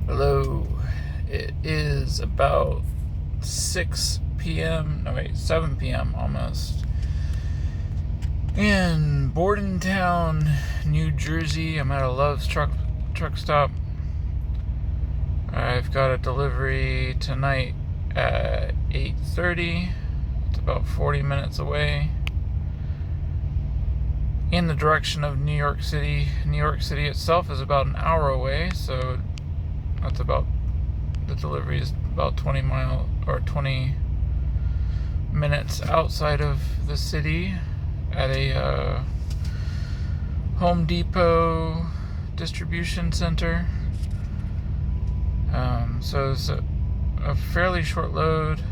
Hello. It is about 6 p.m. No, wait, 7 p.m. almost. In Bordentown, New Jersey. I'm at a Love's truck stop. I've got a delivery tonight at 8:30. It's about 40 minutes away. In the direction of New York City. New York City itself is about an hour away, so that's about, the delivery is about 20 minutes outside of the city at a Home Depot distribution center. So it's a fairly short load.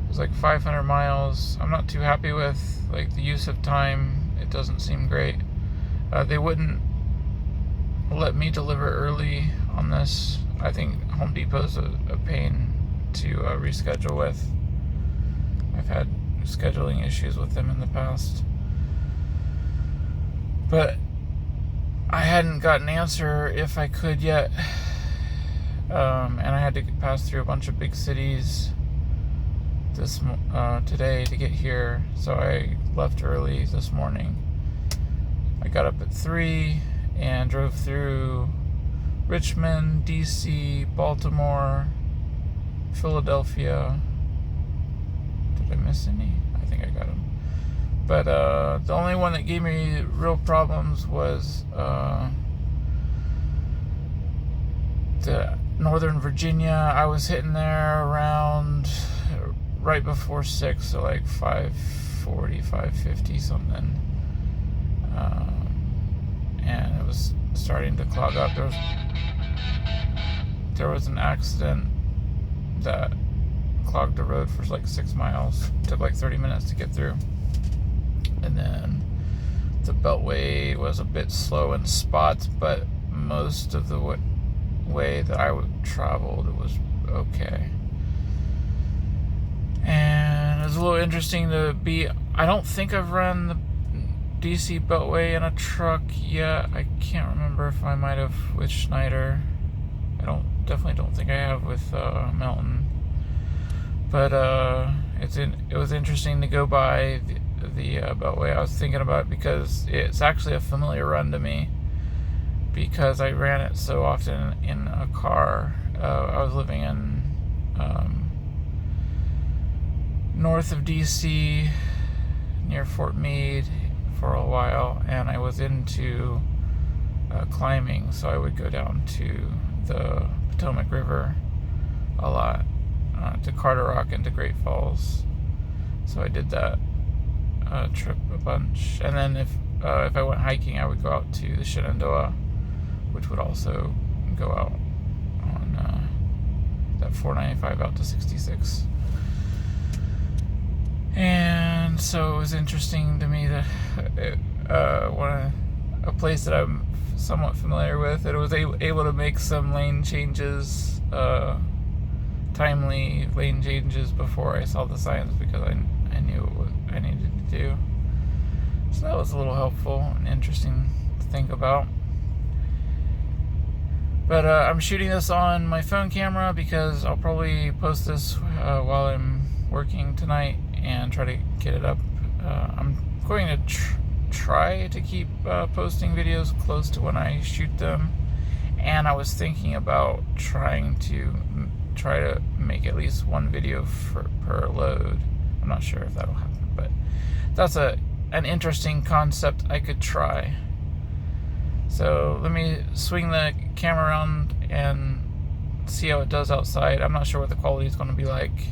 It's like 500 miles. I'm not too happy with the use of time. It doesn't seem great. They wouldn't let me deliver early on this. I think Home Depot's a pain to reschedule with. I've had scheduling issues with them in the past. But I hadn't got an answer if I could yet. And I had to pass through a bunch of big cities today to get here. So I left early this morning. I got up at 3 and drove through Richmond, DC, Baltimore, Philadelphia. Did I miss any? I think I got them. But the only one that gave me real problems was the Northern Virginia. I was hitting there around right before 6, so like 5:40, 5:50 something. And it was starting to clog up. There was an accident that clogged the road for like 6 miles. It took like 30 minutes to get through. And then the Beltway was a bit slow in spots, but most of the way that I traveled, it was okay. And it was a little interesting to be. I don't think I've run the DC Beltway in a truck yet. I can't remember if I might have with Schneider. Definitely don't think I have with Melton. But it was interesting to go by the Beltway. I was thinking about it because it's actually a familiar run to me, because I ran it so often in a car. I was living in north of DC, near Fort Meade, for a while, and I was into climbing, so I would go down to the Potomac River a lot, to Carter Rock and to Great Falls. So I did that trip a bunch, and then if I went hiking, I would go out to the Shenandoah, which would also go out on that 495 out to 66. And so it was interesting to me that a place that I'm somewhat familiar with, that it was able to make some lane changes, timely lane changes before I saw the signs, because I knew what I needed to do. So that was a little helpful and interesting to think about. But I'm shooting this on my phone camera because I'll probably post this while I'm working tonight and try to get it up. I'm going to try to keep posting videos close to when I shoot them, and I was thinking about try to make at least one video per load. I'm not sure if that'll happen, but that's an interesting concept I could try. So let me swing the camera around and see how it does outside. I'm not sure what the quality is going to be like,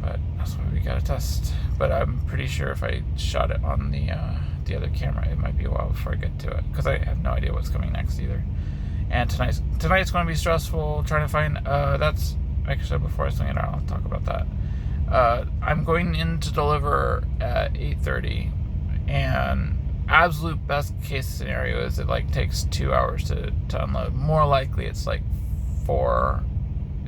but that's what we gotta test. But I'm pretty sure if I shot it on the other camera, it might be a while before I get to it, because I have no idea what's coming next either. And tonight's going to be stressful, trying to find, that's, actually before I swing it around, I'll talk about that. I'm going in to deliver at 8:30, and absolute best case scenario is it takes 2 hours to unload. More likely it's 4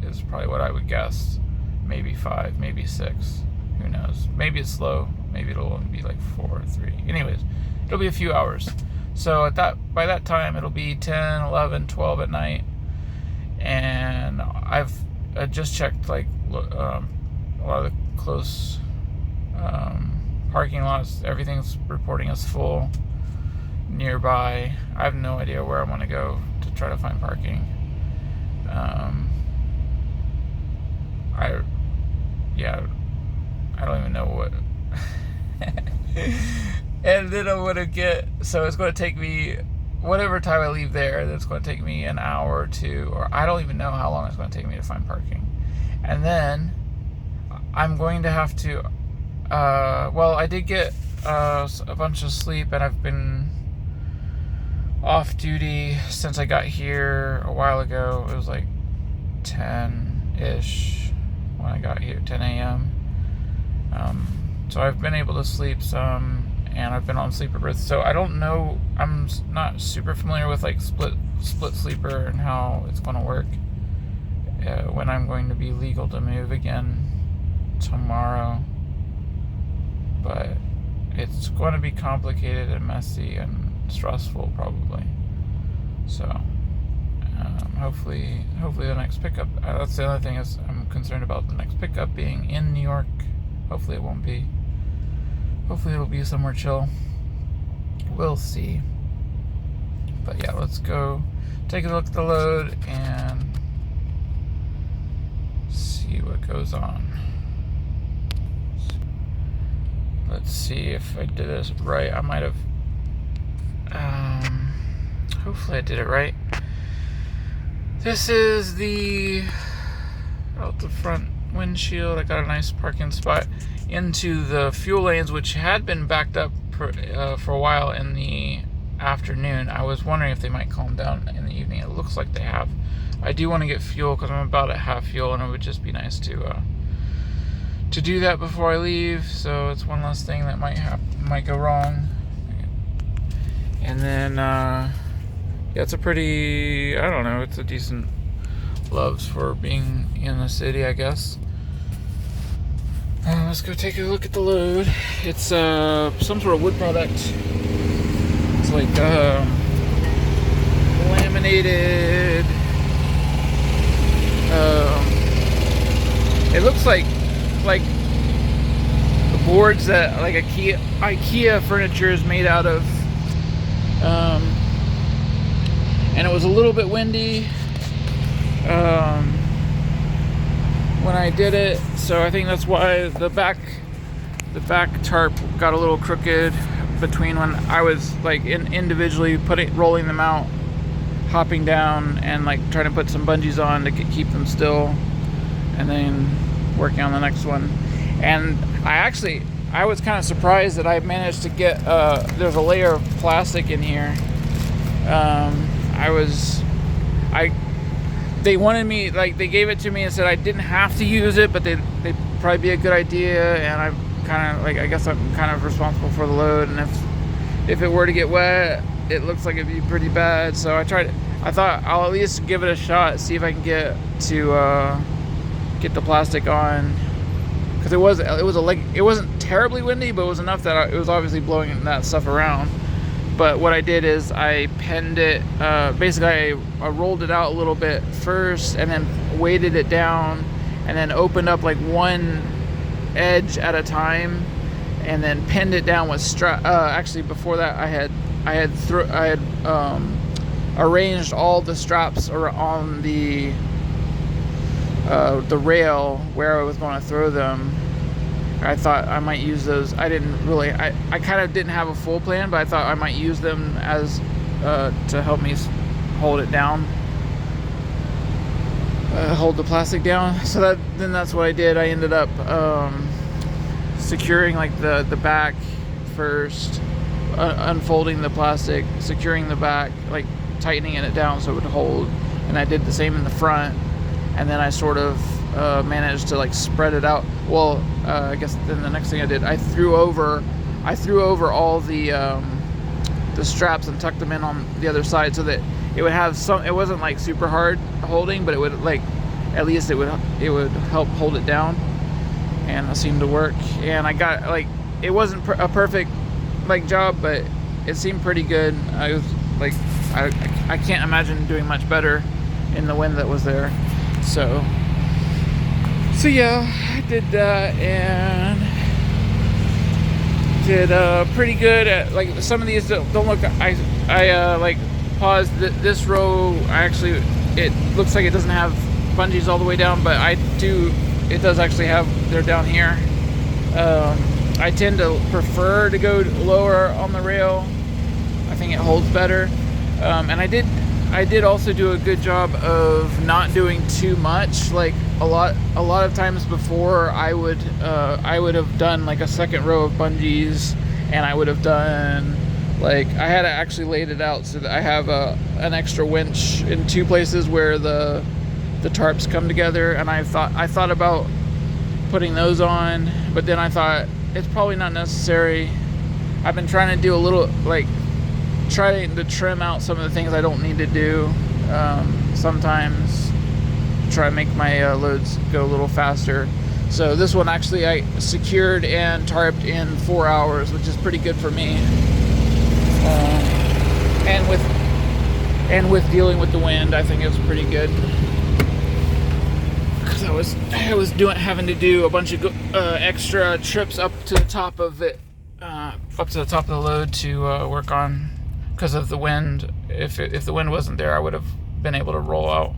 is probably what I would guess. Maybe 5, maybe 6. Who knows? Maybe it's slow. Maybe it'll only be 4 or 3. Anyways, it'll be a few hours. So by that time it'll be 10, 11, 12 at night, and I just checked like a lot of the close parking lots. Everything's reporting us full nearby. I have no idea where I'm going to go to try to find parking. I don't even know what. And then I'm going to get, so it's going to take me, whatever time I leave there, that's going to take me an hour or two, or I don't even know how long it's going to take me to find parking. And then I'm going to have to, well, I did get a bunch of sleep, and I've been off duty since I got here a while ago. It was like 10-ish when I got here, 10 a.m. So I've been able to sleep some, and I've been on sleeper berths. So I don't know, I'm not super familiar with like split sleeper and how it's going to work when I'm going to be legal to move again tomorrow. But it's going to be complicated and messy and stressful probably. So hopefully the next pickup, that's the other thing, is I'm concerned about the next pickup being in New York. Hopefully it won't be. Hopefully it'll be somewhere chill. We'll see. But yeah, let's go take a look at the load and see what goes on. Let's see if I did this right. I might have. Hopefully I did it right. This is out the front windshield. I got a nice parking spot into the fuel lanes, which had been backed up for a while in the afternoon. I was wondering if they might calm down in the evening. It looks like they have. I do want to get fuel because I'm about at half fuel, and it would just be nice to do that before I leave. So it's one less thing that might go wrong. And then yeah, it's a pretty, I don't know, it's a decent loves for being in the city, I guess. Let's go take a look at the load. It's some sort of wood product. It's like laminated. It looks like the boards that like IKEA furniture is made out of. And it was a little bit windy when I did it, so I think that's why the back tarp got a little crooked between when I was like individually rolling them out, hopping down, and like trying to put some bungees on to keep them still, and then working on the next one. And I was kind of surprised that I managed to get there's a layer of plastic in here. They wanted me, like, they gave it to me and said I didn't have to use it, but they'd probably be a good idea, and I kind of, like, I guess I'm kind of responsible for the load, and if it were to get wet, it looks like it'd be pretty bad. So I thought I'll at least give it a shot, see if I can get the plastic on, because it wasn't terribly windy, but it was enough that it was obviously blowing that stuff around. But what I did is I penned it, basically I rolled it out a little bit first, and then weighted it down, and then opened up like one edge at a time, and then pinned it down with strap. Actually, before that, I had arranged all the straps on the rail where I was going to throw them. I thought I might use those. I kind of didn't have a full plan, but I thought I might use them as to help me hold it down, hold the plastic down. So that's what I did. I ended up securing like the back first, unfolding the plastic, securing the back, like tightening it down so it would hold, and I did the same in the front, and then I sort of managed to like spread it out. Well, I guess then the next thing I did, I threw over all the straps and tucked them in on the other side, so that it would have some. It wasn't like super hard holding, but it would, like, at least it would help hold it down, and it seemed to work. And I got, like, it wasn't a perfect like job, but it seemed pretty good. I was like, I can't imagine doing much better in the wind that was there. So yeah, I did that and did pretty good at, like, some of these don't look. I like paused this row. It looks like it doesn't have bungees all the way down, but it does actually have. They're down here. I tend to prefer to go lower on the rail. I think it holds better. And I did also do a good job of not doing too much. Like a lot of times before, I would have done like a second row of bungees, and I would have done, like, I had actually laid it out so that I have an extra winch in two places where the tarps come together, and I thought about putting those on, but then I thought it's probably not necessary. I've been trying to do a little, like, trying to trim out some of the things I don't need to do sometimes, try to make my loads go a little faster. So this one actually I secured and tarped in 4 hours, which is pretty good for me. And with dealing with the wind, I think it was pretty good. Because I was having to do a bunch of extra trips up to the top of it, up to the top of the load to work on because of the wind. If the wind wasn't there, I would have been able to roll out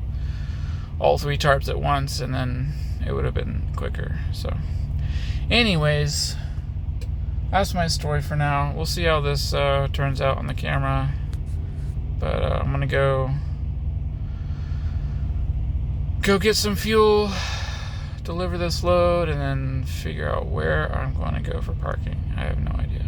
all 3 tarps at once, and then it would have been quicker. So, anyways, that's my story for now. We'll see how this turns out on the camera. But I'm gonna go get some fuel, deliver this load, and then figure out where I'm going to go for parking. I have no idea.